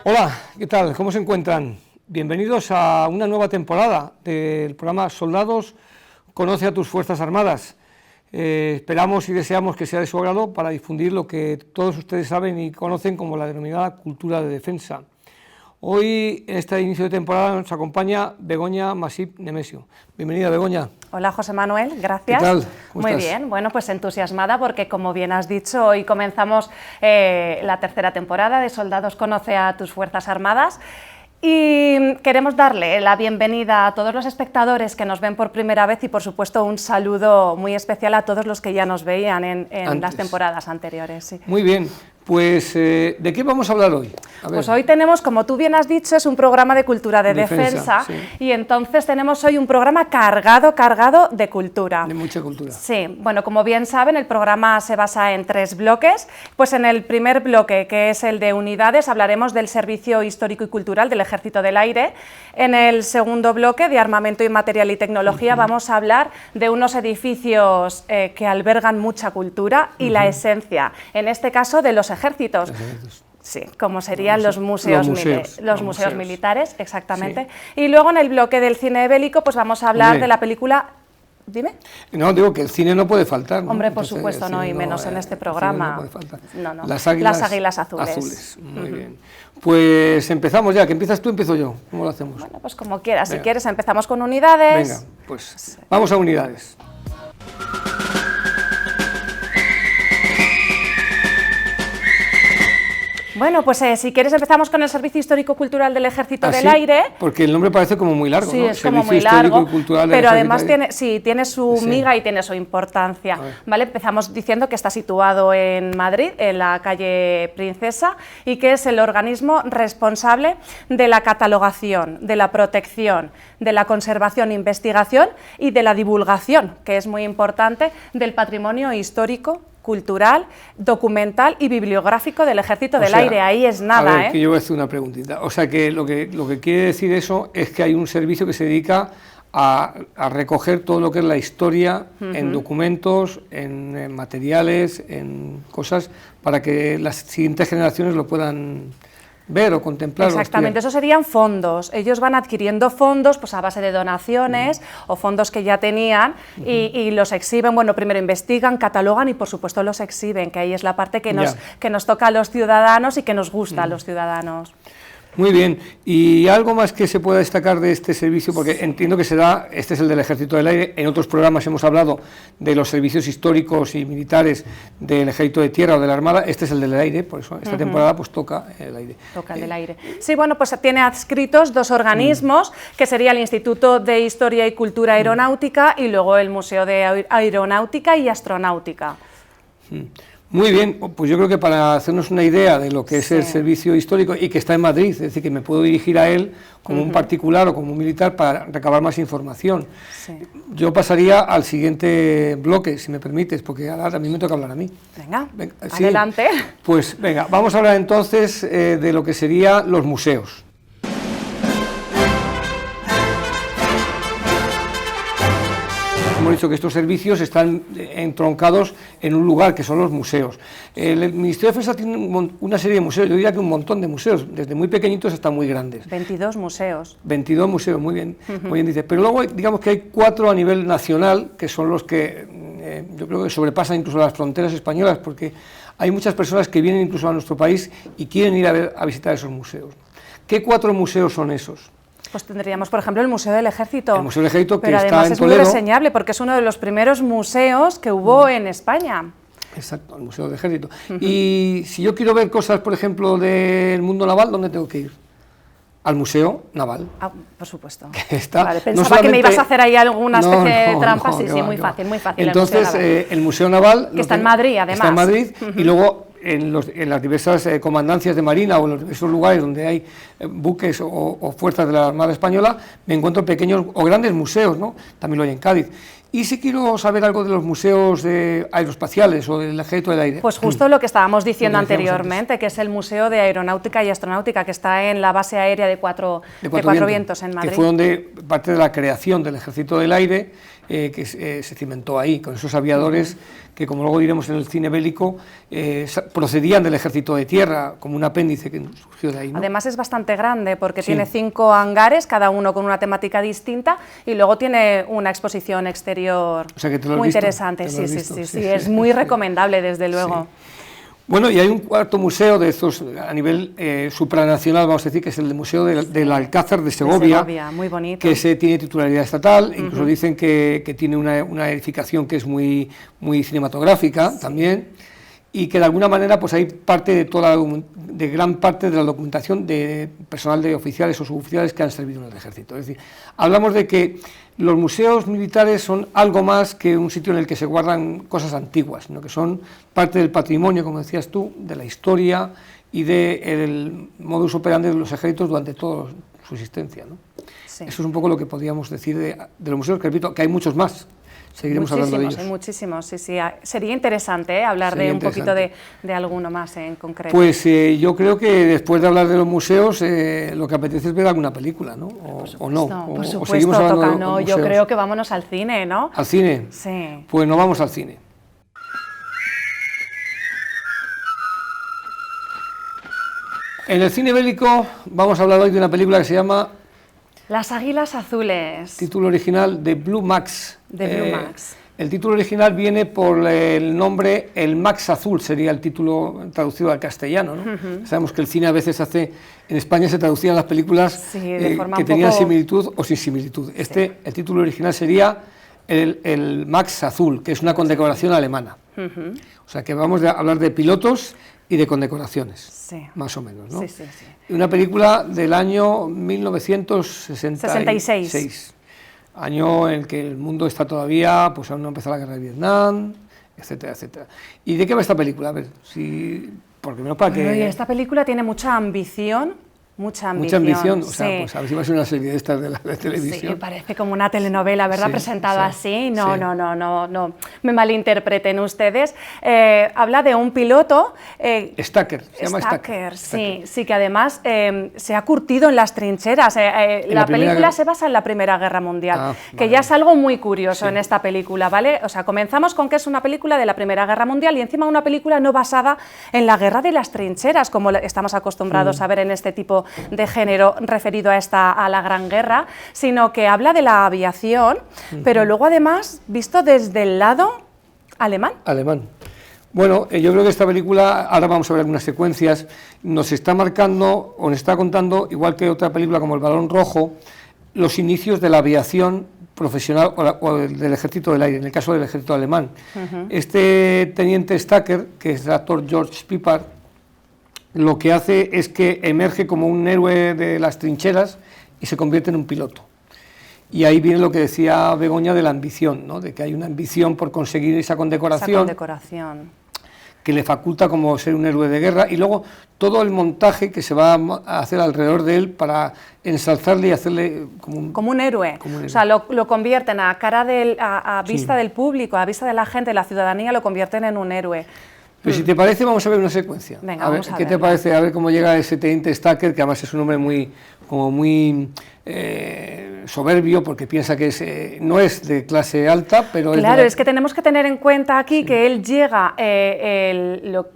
Hola, ¿qué tal? ¿Cómo se encuentran? Bienvenidos a una nueva temporada del programa Soldados, conoce a tus Fuerzas Armadas. Esperamos y deseamos que sea de su agrado para difundir lo que todos ustedes saben y conocen como la denominada cultura de defensa. Hoy, en este inicio de temporada, nos acompaña Begoña Masip Nemesio. Bienvenida, Begoña. Hola, José Manuel, gracias. ¿Qué tal? ¿Cómo estás? Muy bien, bueno, pues entusiasmada porque, como bien has dicho, hoy comenzamos la tercera temporada de Soldados conoce a tus Fuerzas Armadas. Y queremos darle la bienvenida a todos los espectadores que nos ven por primera vez y, por supuesto, un saludo muy especial a todos los que ya nos veían en las temporadas anteriores. Sí. Muy bien, pues ¿de qué vamos a hablar hoy? Pues hoy tenemos, como tú bien has dicho, es un programa de cultura de defensa sí. Y entonces tenemos hoy un programa cargado de cultura. De mucha cultura. Sí, bueno, como bien saben, el programa se basa en 3 bloques. Pues en el primer bloque, que es el de unidades, hablaremos del Servicio Histórico y Cultural del Ejército del Aire. En el segundo bloque, de armamento y material y tecnología, vamos a hablar de unos edificios que albergan mucha cultura y la esencia, en este caso, de los ejércitos. Sí, como serían los museos militares, exactamente. Sí. Y luego en el bloque del cine bélico, pues vamos a hablar de la película... Dime. No, digo que el cine no puede faltar, ¿no? Hombre, por supuesto, no, y menos en este programa. No puede faltar. No. Las águilas azules. Muy bien. Pues empezamos ya, que empiezas tú, empiezo yo. ¿Cómo lo hacemos? Bueno, pues como quieras. Venga. Si quieres, empezamos con unidades. Venga, pues vamos a unidades. Bueno, pues si quieres empezamos con el Servicio Histórico-Cultural del Ejército del Aire. Porque el nombre parece como muy largo, sí, ¿no? Es como muy largo, pero además tiene su sí. miga y tiene su importancia. ¿Vale? Empezamos diciendo que está situado en Madrid, en la calle Princesa, y que es el organismo responsable de la catalogación, de la protección, de la conservación, investigación y de la divulgación, que es muy importante, del patrimonio histórico, cultural, documental y bibliográfico del Ejército del Aire. Ahí es nada, a ver, que yo voy a hacer una preguntita. O sea, que lo que quiere decir eso es que hay un servicio que se dedica a recoger todo lo que es la historia en documentos, en materiales, en cosas, para que las siguientes generaciones lo puedan ver o contemplar. Exactamente, eso serían fondos. Ellos van adquiriendo fondos pues a base de donaciones o fondos que ya tenían y los exhiben. Bueno, primero investigan, catalogan y por supuesto los exhiben, que ahí es la parte que nos toca a los ciudadanos y que nos gusta a los ciudadanos. Muy bien, ¿y algo más que se pueda destacar de este servicio? Porque entiendo que este es el del Ejército del Aire, en otros programas hemos hablado de los servicios históricos y militares del Ejército de Tierra o de la Armada, este es el del aire, por eso esta temporada pues toca el aire. Toca el del aire. Sí, bueno, pues tiene adscritos 2 organismos, que sería el Instituto de Historia y Cultura Aeronáutica y luego el Museo de Aeronáutica y Astronáutica. Muy bien, pues yo creo que para hacernos una idea de lo que es el servicio histórico y que está en Madrid, es decir, que me puedo dirigir a él como un particular o como un militar para recabar más información. Sí. Yo pasaría al siguiente bloque, si me permites, porque ahora a mí me toca hablar a mí. Venga, adelante. Pues venga, vamos a hablar entonces de lo que serían los museos. Hemos dicho que estos servicios están entroncados en un lugar que son los museos. El Ministerio de Defensa tiene una serie de museos, yo diría que un montón de museos, desde muy pequeñitos hasta muy grandes. 22 museos. 22 museos, muy bien, muy bien dice. Pero luego digamos que hay 4 a nivel nacional, que son los que yo creo que sobrepasan incluso las fronteras españolas, porque hay muchas personas que vienen incluso a nuestro país y quieren ir a visitar esos museos. ¿Qué 4 museos son esos? Pues tendríamos, por ejemplo, el Museo del Ejército. El Museo del Ejército, que pero está además en es Toledo. Muy reseñable porque es uno de los primeros museos que hubo en España. Exacto, el Museo del Ejército. Y si yo quiero ver cosas, por ejemplo, del mundo naval, ¿dónde tengo que ir? Al Museo Naval. Ah, por supuesto. Está, pensaba no solamente... que me ibas a hacer ahí alguna especie de trampa. Sí, muy fácil, muy fácil. Entonces, el Museo Naval... Que está en Madrid, además. Está en Madrid, y luego en las diversas comandancias de Marina o en los diversos lugares donde hay buques o fuerzas de la Armada Española, me encuentro pequeños o grandes museos, ¿no? También lo hay en Cádiz. Y si quiero saber algo de los museos aeroespaciales o del Ejército del Aire. Pues justo lo que estábamos diciendo anteriormente, que es el Museo de Aeronáutica y Astronáutica, que está en la base aérea de Cuatro Vientos en Madrid. Que fue donde parte de la creación del Ejército del Aire, que se cimentó ahí, con esos aviadores que, como luego diremos en el cine bélico, procedían del Ejército de Tierra, como un apéndice que surgió de ahí, ¿no? Además es bastante grande, porque tiene 5 hangares, cada uno con una temática distinta, y luego tiene una exposición exterior muy interesante. Sí, es muy recomendable, desde luego. Sí. Bueno, y hay un cuarto museo de estos a nivel supranacional, vamos a decir, que es el Museo del Alcázar de Segovia, muy bonito. Que tiene titularidad estatal, incluso dicen que tiene una edificación que es muy cinematográfica también, y que de alguna manera pues hay parte de gran parte de la documentación de personal de oficiales o suboficiales que han servido en el ejército. Es decir, hablamos de que los museos militares son algo más que un sitio en el que se guardan cosas antiguas, sino que son parte del patrimonio, como decías tú, de la historia y del modus operandi de los ejércitos durante toda su existencia, ¿no? Sí. Eso es un poco lo que podríamos decir de los museos, que repito, que hay muchos más. Seguiremos hablando de ellos. Hay muchísimos, sí. Sería interesante hablar de un poquito de alguno más en concreto. Pues yo creo que después de hablar de los museos, lo que apetece es ver alguna película, ¿no? O no. Por supuesto, toca, no. Yo creo que vámonos al cine, ¿no? ¿Al cine? Sí. Pues no vamos al cine. En el cine bélico vamos a hablar hoy de una película que se llama Las águilas azules. Título original de Blue Max. De Blue Max. El título original viene por el nombre El Max Azul, sería el título traducido al castellano, ¿no? Sabemos que el cine a veces en España se traducían las películas que tenían similitud o sin similitud. El título original sería el Max Azul, que es una condecoración alemana. O sea que vamos a hablar de pilotos y de condecoraciones, más o menos, ¿no? Sí. Una película del año 1966, año en el que el mundo está todavía, pues aún no ha empezado la guerra de Vietnam, etcétera, etcétera. ¿Y de qué va esta película? A ver, porque menos para que... Esta película tiene mucha ambición. Mucha ambición, o sea, pues a ver si va a ser una serie de estas de televisión. Sí, parece como una telenovela, ¿verdad? Presentada así. No, me malinterpreten ustedes. Habla de un piloto... Stacker, se llama Stacker. Sí, que además se ha curtido en las trincheras. La película se basa en la Primera Guerra Mundial, que ya es algo muy curioso en esta película, ¿vale? O sea, comenzamos con que es una película de la Primera Guerra Mundial y encima una película no basada en la guerra de las trincheras, como estamos acostumbrados a ver en este tipo de género referido a la Gran Guerra, sino que habla de la aviación, pero luego además visto desde el lado alemán. Bueno, yo creo que esta película, ahora vamos a ver algunas secuencias, nos está marcando o nos está contando, igual que otra película como El Balón Rojo, los inicios de la aviación profesional o del Ejército del Aire, en el caso del Ejército alemán. Este teniente Stacker, que es el actor George Pipar, lo que hace es que emerge como un héroe de las trincheras y se convierte en un piloto. Y ahí viene lo que decía Begoña de la ambición, ¿no? De que hay una ambición por conseguir esa condecoración. Que le faculta como ser un héroe de guerra, y luego todo el montaje que se va a hacer alrededor de él para ensalzarle y hacerle como un héroe. O sea, lo convierten a vista del público, a vista de la gente, de la ciudadanía, lo convierten en un héroe. Pero si te parece, vamos a ver una secuencia. Venga, a ver, ¿qué te parece? A ver cómo llega ese teniente Stacker, que además es un hombre muy soberbio, porque piensa que no es de clase alta, pero claro, es que tenemos que tener en cuenta aquí que él llega,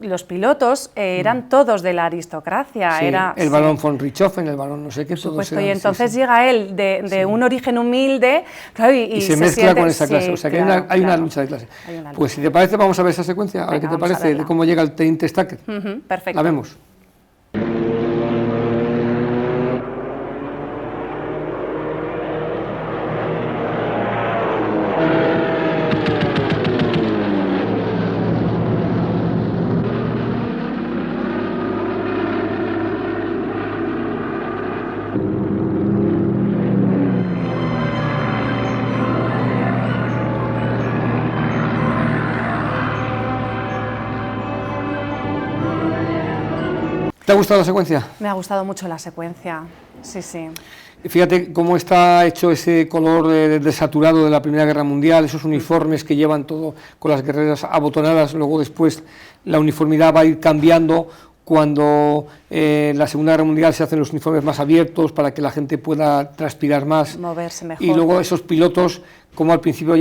los pilotos eran todos de la aristocracia. El barón von Richthofen, el barón no sé qué, todos eran, y entonces llega él de un origen humilde, claro, y se mezcla con esa clase, o sea que hay una lucha de clase. Pues si te parece, vamos a ver esa secuencia, a ver qué te parece de cómo llega el teniente Stacker. Perfecto. La vemos. ¿Te ha gustado la secuencia? Me ha gustado mucho la secuencia, sí. Fíjate cómo está hecho ese color desaturado de la Primera Guerra Mundial, esos uniformes que llevan todo con las guerreras abotonadas, luego después la uniformidad va a ir cambiando cuando en la Segunda Guerra Mundial se hacen los uniformes más abiertos para que la gente pueda transpirar más, moverse mejor. Y luego esos pilotos, como al principio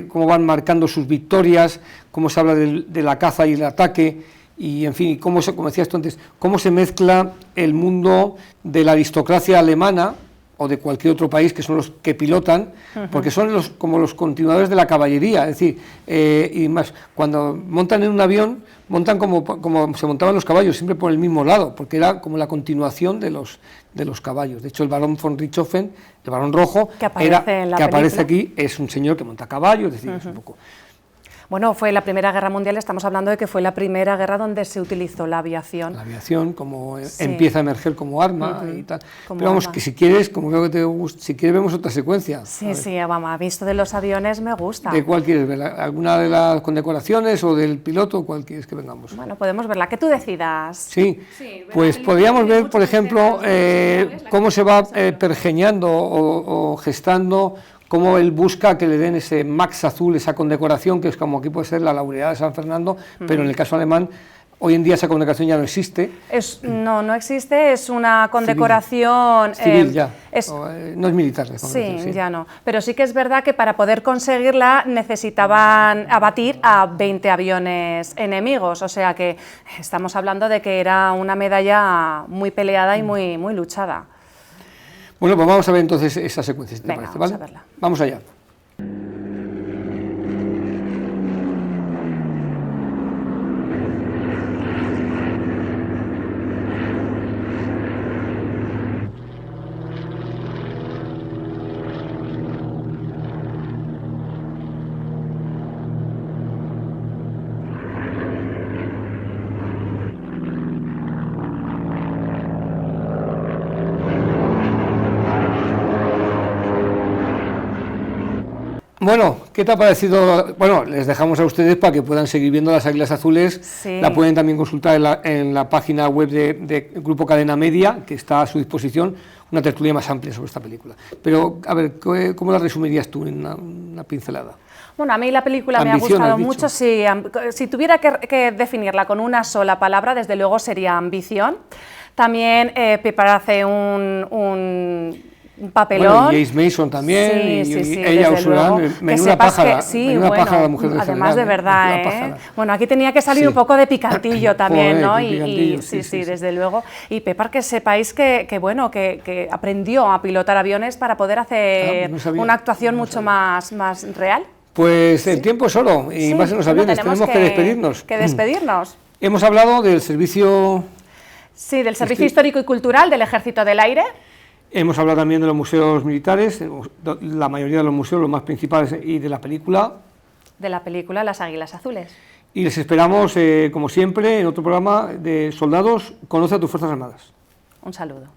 cómo van marcando sus victorias, cómo se habla de la caza y el ataque, y en fin, como decías tú antes, cómo se mezcla el mundo de la aristocracia alemana o de cualquier otro país, que son los que pilotan, porque son como los continuadores de la caballería, es decir, y más, cuando montan en un avión, montan como se montaban los caballos, siempre por el mismo lado, porque era como la continuación de los caballos. De hecho, el barón von Richthofen, el barón rojo, que aparece aquí, es un señor que monta caballos, es decir, es un poco... Bueno, fue la Primera Guerra Mundial, estamos hablando de que fue la primera guerra donde se utilizó la aviación. La aviación, como empieza a emerger como arma y tal. Pero vamos, que si quieres, como creo que te gusta, si quieres vemos otra secuencia. Sí, vamos, visto de los aviones me gusta. ¿De cuál quieres ver? ¿Alguna de las condecoraciones o del piloto? ¿Cuál quieres que vengamos? Bueno, podemos verla, que tú decidas. Sí, pues podríamos ver, por ejemplo, cómo se va pergeñando o gestando, cómo él busca que le den ese Max azul, esa condecoración, que es como aquí puede ser la laureada de San Fernando, pero en el caso alemán, hoy en día esa condecoración ya no existe. No existe, es una condecoración... Civil ya, no es militar. Sí, ya no, pero sí que es verdad que para poder conseguirla necesitaban abatir a 20 aviones enemigos, o sea que estamos hablando de que era una medalla muy peleada y muy luchada. Bueno, pues vamos a ver entonces esa secuencia, si te Venga, parece, vamos ¿vale? a verla. Vamos allá. Bueno, ¿qué te ha parecido? Bueno, les dejamos a ustedes para que puedan seguir viendo las Águilas Azules. Sí. La pueden también consultar en la página web de Grupo Cadena Media, que está a su disposición, una tertulia más amplia sobre esta película. Pero, a ver, ¿cómo la resumirías tú en una pincelada? Bueno, a mí la película me ha gustado mucho. Si tuviera que definirla con una sola palabra, desde luego sería ambición. También Pepper hace un papelón. Bueno, y Ace Mason también, sí, ella Ursula, menuda pájara, pájara la mujer de además de verdad, Bueno, aquí tenía que salir un poco de picantillo también, ¿no? Sí, desde luego. Y Pepper, que sepáis que aprendió a pilotar aviones para poder hacer una actuación mucho más real. Pues el tiempo es oro, y más en los aviones, tenemos que despedirnos. Hemos hablado del servicio... Sí, del Servicio Histórico y Cultural del Ejército del Aire. Hemos hablado también de los museos militares, la mayoría de los museos, los más principales, y de la película. De la película Las Águilas Azules. Y les esperamos, como siempre, en otro programa de Soldados, Conoce a tus Fuerzas Armadas. Un saludo.